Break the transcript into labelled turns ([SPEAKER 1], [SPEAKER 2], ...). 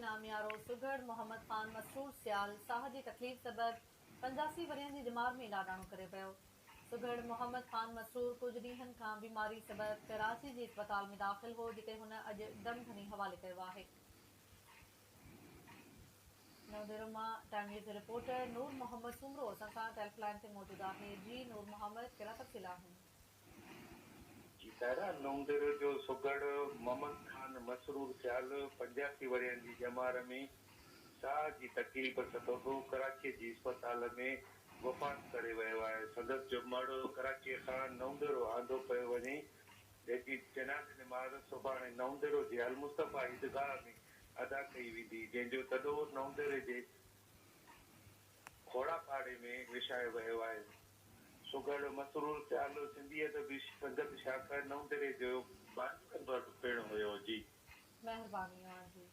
[SPEAKER 1] नामियारो सुगड़ मोहम्मद खान मसरूर सियाल साह जी तकलीफ़ सबब 85 वरियनि जी दिमाग़ में लाडाणो करे पियो। सुगड़ मोहम्मद खान मसरूर कुछ ॾींहनि खां बीमारी सबब कराची जी अस्पताल में दाख़िल हो, जिते हुन अॼु दम खणी हवाले कयो आहे। नवदेरो मां टाइम न्यूज़ रिपोर्टर नूर मोहम्मद सुमरो असां सां हेल्पलाइन ते मौजूद आहे। जी नूर मोहम्मद, कहिड़ा तफ़सील आहिनि?
[SPEAKER 2] नवदेरो जो सुगड़ मोहम्मद खान मसरूर सियाल 85 वरियनि जी ॼमार में साह जी तकलीफ़ सबबि कराची जी अस्पताल में वफ़ात करे वियो आहे। संदसि जो मड़ कराचीअ खां नवदेरो आंदो पियो वञे, जंहिंजी जनाज़ नमाज़ सुभाणे नवदेरो जे अल मुस्तफ़ा ईदगाह में अदा कई वेंदी, जंहिंजो तॾो नवदेरे जे खोड़ा पाड़े में विछायो वियो आहे। सुगड़ मसरूर सियाल सिंधियत बि संगत शाखा नवदेरे जो पिणु हुयो। जी
[SPEAKER 1] महिरबानी जी।